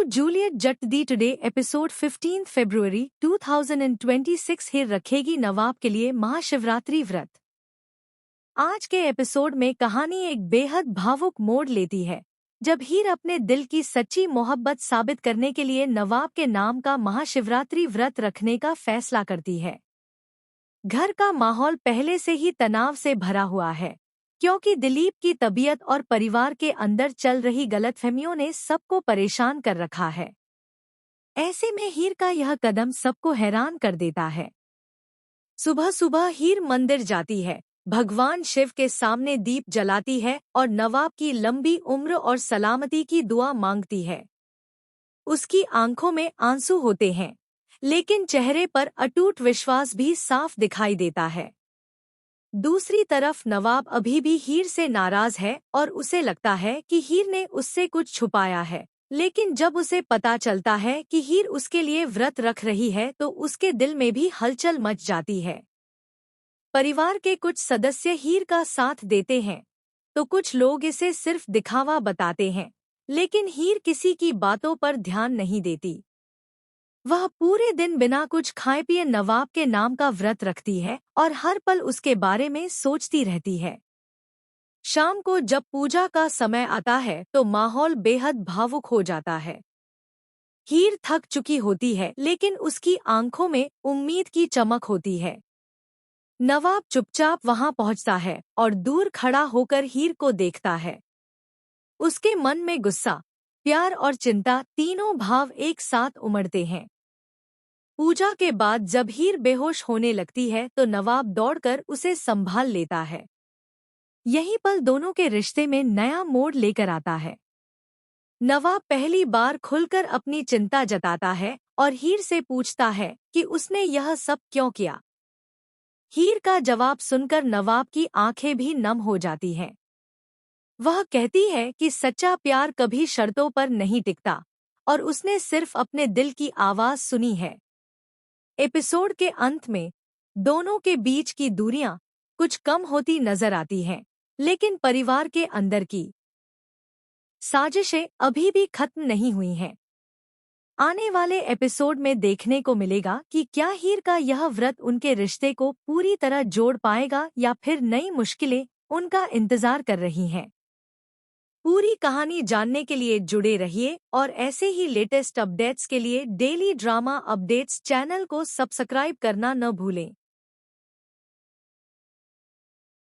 To Juliet Jatt Di today episode 15 फरवरी 2026 हीर रखेगी नवाब के लिए महाशिवरात्रि व्रत। आज के एपिसोड में कहानी एक बेहद भावुक मोड़ लेती है जब हीर अपने दिल की सच्ची मोहब्बत साबित करने के लिए नवाब के नाम का महाशिवरात्रि व्रत रखने का फैसला करती है। घर का माहौल पहले से ही तनाव से भरा हुआ है क्योंकि दिलीप की तबीयत और परिवार के अंदर चल रही गलतफहमियों ने सबको परेशान कर रखा है। ऐसे में हीर का यह कदम सबको हैरान कर देता है। सुबह सुबह हीर मंदिर जाती है, भगवान शिव के सामने दीप जलाती है और नवाब की लंबी उम्र और सलामती की दुआ मांगती है। उसकी आंखों में आंसू होते हैं, लेकिन चेहरे पर अटूट विश्वास भी साफ दिखाई देता है। दूसरी तरफ नवाब अभी भी हीर से नाराज है और उसे लगता है कि हीर ने उससे कुछ छुपाया है। लेकिन जब उसे पता चलता है कि हीर उसके लिए व्रत रख रही है तो उसके दिल में भी हलचल मच जाती है। परिवार के कुछ सदस्य हीर का साथ देते हैं तो कुछ लोग इसे सिर्फ दिखावा बताते हैं, लेकिन हीर किसी की बातों पर ध्यान नहीं देती। वह पूरे दिन बिना कुछ खाए पिए नवाब के नाम का व्रत रखती है और हर पल उसके बारे में सोचती रहती है। शाम को जब पूजा का समय आता है तो माहौल बेहद भावुक हो जाता है। हीर थक चुकी होती है, लेकिन उसकी आंखों में उम्मीद की चमक होती है। नवाब चुपचाप वहां पहुंचता है और दूर खड़ा होकर हीर को देखता है। उसके मन में गुस्सा, प्यार और चिंता तीनों भाव एक साथ उमड़ते हैं। पूजा के बाद जब हीर बेहोश होने लगती है तो नवाब दौड़कर उसे संभाल लेता है। यही पल दोनों के रिश्ते में नया मोड़ लेकर आता है। नवाब पहली बार खुलकर अपनी चिंता जताता है और हीर से पूछता है कि उसने यह सब क्यों किया। हीर का जवाब सुनकर नवाब की आंखें भी नम हो जाती हैं। वह कहती है कि सच्चा प्यार कभी शर्तों पर नहीं टिकता और उसने सिर्फ अपने दिल की आवाज सुनी है। एपिसोड के अंत में दोनों के बीच की दूरियां कुछ कम होती नजर आती हैं, लेकिन परिवार के अंदर की साजिशें अभी भी खत्म नहीं हुई हैं। आने वाले एपिसोड में देखने को मिलेगा कि क्या हीर का यह व्रत उनके रिश्ते को पूरी तरह जोड़ पाएगा या फिर नई मुश्किलें उनका इंतजार कर रही हैं। पूरी कहानी जानने के लिए जुड़े रहिए और ऐसे ही लेटेस्ट अपडेट्स के लिए डेली ड्रामा अपडेट्स चैनल को सब्सक्राइब करना न भूलें।